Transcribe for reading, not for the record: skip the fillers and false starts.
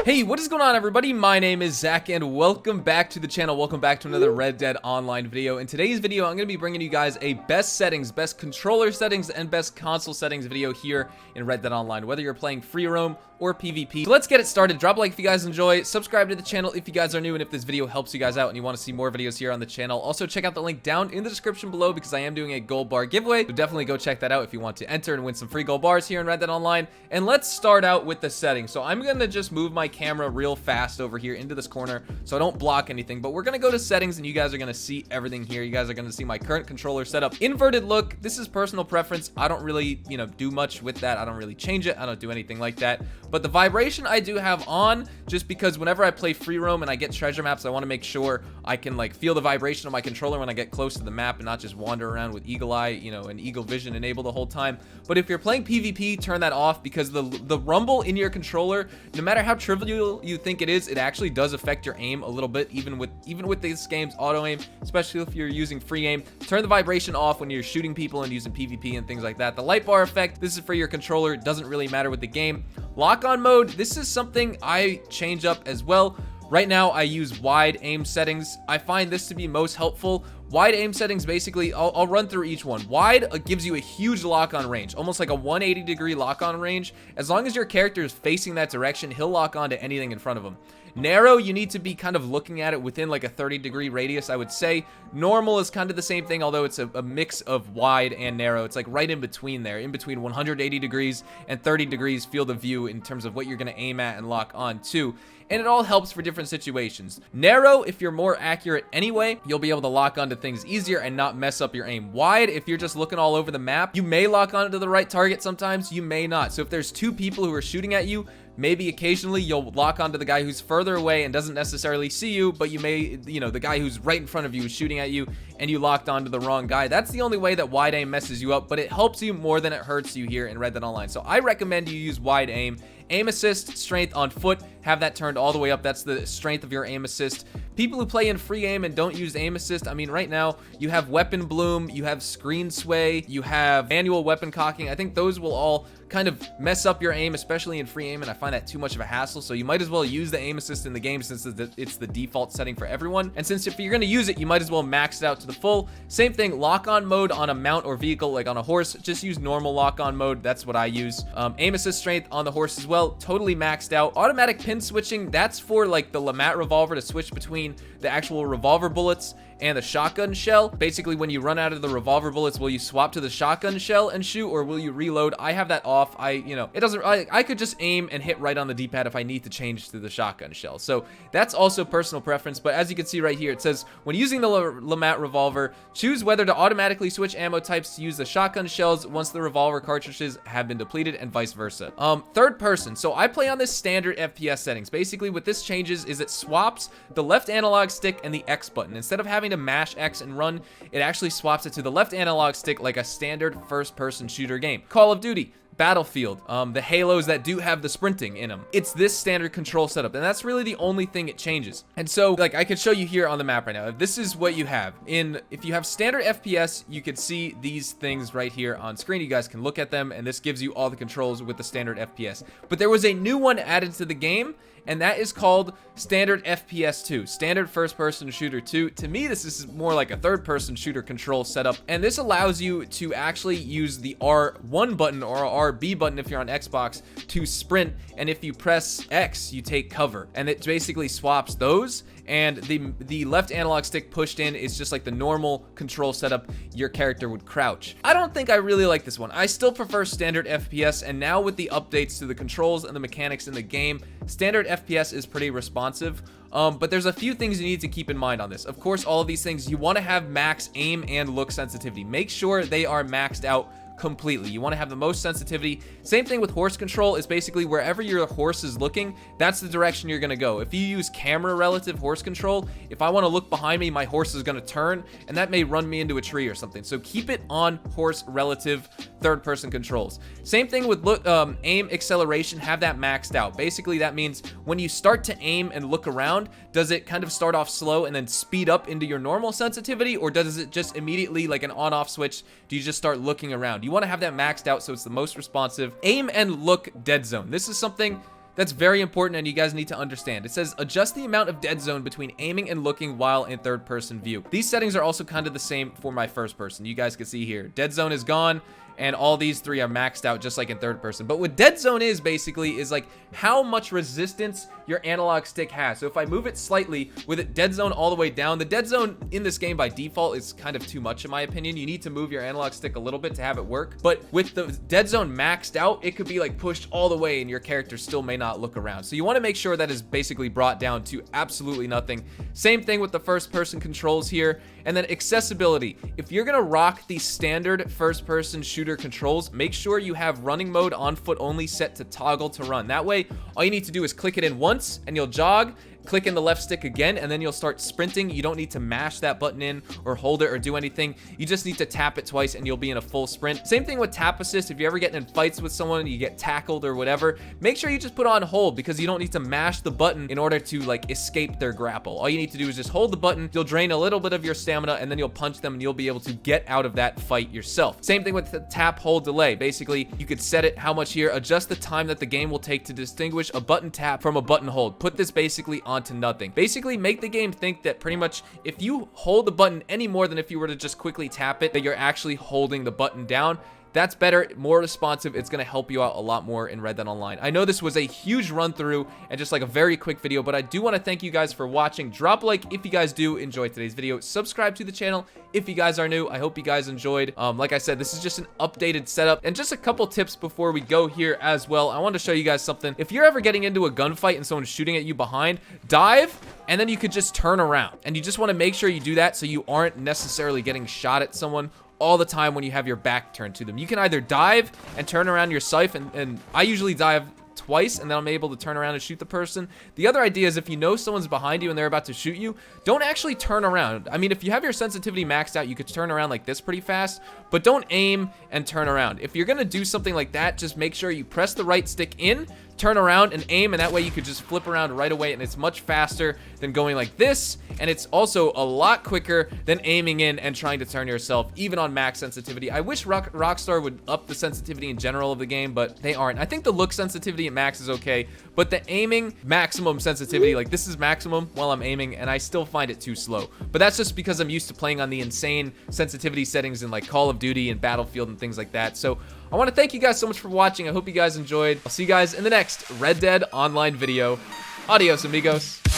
Hey, what is going on, everybody? My name is Zach, and welcome back to the channel. Welcome back to another Red Dead Online video. In today's video, I'm going to be bringing you guys a best settings, best controller settings, and best console settings video here in Red Dead Online, whether you're playing free roam or PvP. So let's get it started. Drop a like if you guys enjoy, subscribe to the channel if you guys are new, and if this video helps you guys out and you want to see more videos here on the channel. Also, check out the link down in the description below because I am doing a gold bar giveaway, so definitely go check that out if you want to enter and win some free gold bars here in Red Dead Online. And let's start out with the settings. So I'm going to just move my camera real fast over here into this corner so I don't block anything, but we're going to go to settings and you guys are going to see everything here. You guys are going to see my current controller setup. Inverted look, this is personal preference. I don't really, do much with that. I don't really change it. I don't do anything like that. But the vibration I do have on, just because whenever I play free roam and I get treasure maps, I want to make sure I can feel the vibration of my controller when I get close to the map and not just wander around with eagle eye, and eagle vision enabled the whole time. But if you're playing PvP, turn that off because the rumble in your controller, no matter how trivial you think it is, it actually does affect your aim a little bit, even with this game's auto aim, especially if you're using free aim. Turn the vibration off when you're shooting people and using PvP and things like that. The light bar effect, this is for your controller. It doesn't really matter with the game. Lock-on mode, this is something I change up as well. Right now, I use wide aim settings. I find this to be most helpful. Wide aim settings, basically, I'll run through each one. Wide gives you a huge lock-on range, almost like a 180-degree lock-on range. As long as your character is facing that direction, he'll lock on to anything in front of him. Narrow, you need to be kind of looking at it within like a 30-degree radius, I would say. Normal is kind of the same thing, although it's a mix of wide and narrow. It's like right in between there, in between 180 degrees and 30 degrees field of view in terms of what you're going to aim at and lock on to. And it all helps for different situations. Narrow, if you're more accurate anyway, you'll be able to lock onto things easier and not mess up your aim. Wide, if you're just looking all over the map, you may lock onto the right target sometimes, you may not. So if there's two people who are shooting at you, maybe occasionally you'll lock onto the guy who's further away and doesn't necessarily see you, but you may, the guy who's right in front of you is shooting at you and you locked onto the wrong guy. That's the only way that wide aim messes you up, but it helps you more than it hurts you here in Red Dead Online. So I recommend you use wide aim. Aim assist, strength on foot, have that turned all the way up. That's the strength of your aim assist. People who play in free aim and don't use aim assist, I mean, right now, you have weapon bloom, you have screen sway, you have manual weapon cocking. I think those will all kind of mess up your aim, especially in free aim, and I find that too much of a hassle, so you might as well use the aim assist in the game since it's the default setting for everyone. And since if you're going to use it, you might as well max it out to the full. Same thing, lock-on mode on a mount or vehicle, like on a horse, just use normal lock-on mode. That's what I use. Aim assist strength on the horse as well, totally maxed out. Automatic pin switching, that's for like the Lamat revolver to switch between the actual revolver bullets and the shotgun shell. Basically, when you run out of the revolver bullets, will you swap to the shotgun shell and shoot, or will you reload? I have that off. I could just aim and hit right on the D-pad if I need to change to the shotgun shell. So that's also personal preference, but as you can see right here, it says, when using the Lamat revolver, choose whether to automatically switch ammo types to use the shotgun shells once the revolver cartridges have been depleted, and vice versa. Third person. So I play on this standard FPS settings. Basically, what this changes is it swaps the left analog stick and the X button. Instead of having to mash X and run, it actually swaps it to the left analog stick like a standard first-person shooter game. Call of Duty, Battlefield, the Halos that do have the sprinting in them. It's this standard control setup, and that's really the only thing it changes. And so, I could show you here on the map right now. If this is what you have. If you have standard FPS, you could see these things right here on screen. You guys can look at them, and this gives you all the controls with the standard FPS. But there was a new one added to the game, and that is called Standard FPS 2, Standard First Person Shooter 2. To me, this is more like a third person shooter control setup, and this allows you to actually use the R1 button or RB button if you're on Xbox to sprint, and if you press X, you take cover, and it basically swaps those. And the left analog stick pushed in is just like the normal control setup your character would crouch. I don't think I really like this one. I still prefer standard FPS, and now with the updates to the controls and the mechanics in the game, standard FPS is pretty responsive. But there's a few things you need to keep in mind on this. Of course, all of these things, you want to have max aim and look sensitivity. Make sure they are maxed out completely. You want to have the most sensitivity. Same thing with horse control, is basically wherever your horse is looking, that's the direction you're going to go. If you use camera relative horse control, if I want to look behind me, my horse is going to turn, and that may run me into a tree or something. So keep it on horse relative third person controls. Same thing with aim acceleration, have that maxed out. Basically, that means when you start to aim and look around, does it kind of start off slow and then speed up into your normal sensitivity, or does it just immediately, like an on-off switch, do you just start looking around? You want to have that maxed out so it's the most responsive. Aim and look dead zone. This is something that's very important and you guys need to understand. It says adjust the amount of dead zone between aiming and looking while in third person view. These settings are also kind of the same for my first person. You guys can see here, dead zone is gone, and all these three are maxed out just like in third person. But what dead zone is basically is like how much resistance your analog stick has. So if I move it slightly with it dead zone all the way down, the dead zone in this game by default is kind of too much in my opinion. You need to move your analog stick a little bit to have it work. But with the dead zone maxed out, it could be like pushed all the way and your character still may not look around. So you want to make sure that is basically brought down to absolutely nothing. Same thing with the first person controls here. And then accessibility. If you're gonna rock the standard first person shooter controls, make sure you have running mode on foot only set to toggle to run. That way, all you need to do is click it in once and you'll jog, click in the left stick again, and then you'll start sprinting. You don't need to mash that button in or hold it or do anything. You just need to tap it twice and you'll be in a full sprint. Same thing with tap assist. If you're ever getting in fights with someone, you get tackled or whatever, make sure you just put on hold because you don't need to mash the button in order to like escape their grapple. All you need to do is just hold the button. You'll drain a little bit of your stamina and then you'll punch them and you'll be able to get out of that fight yourself. Same thing with the tap hold delay. Basically, you could set it how much here, adjust the time that the game will take to distinguish a button tap from a button hold. Put this basically onto nothing. Basically, make the game think that pretty much if you hold the button any more than if you were to just quickly tap it, that you're actually holding the button down. That's better, more responsive. It's going to help you out a lot more in Red Dead Online. I know this was a huge run through and just like a very quick video, but I do want to thank you guys for watching. Drop a like if you guys do enjoy today's video. Subscribe to the channel if you guys are new. I hope you guys enjoyed. Like I said, this is just an updated setup and just a couple tips before we go here as well. I want to show you guys something. If you're ever getting into a gunfight and someone's shooting at you behind, dive and then you could just turn around. And you just want to make sure you do that so you aren't necessarily getting shot at someone all the time when you have your back turned to them. You can either dive and turn around your sight, and I usually dive twice and then I'm able to turn around and shoot the person. The other idea is if you know someone's behind you and they're about to shoot you, don't actually turn around. I mean, if you have your sensitivity maxed out, you could turn around like this pretty fast, but don't aim and turn around. If you're gonna do something like that, just make sure you press the right stick in, turn around and aim, and that way you could just flip around right away, and it's much faster than going like this, and it's also a lot quicker than aiming in and trying to turn yourself, even on max sensitivity. I wish Rockstar would up the sensitivity in general of the game, but they aren't. I think the look sensitivity at max is okay, but the aiming maximum sensitivity, like this is maximum while I'm aiming, and I still find it too slow. But that's just because I'm used to playing on the insane sensitivity settings in like Call of Duty and Battlefield and things like that. So I want to thank you guys so much for watching. I hope you guys enjoyed. I'll see you guys in the next Red Dead Online video. Adios, amigos.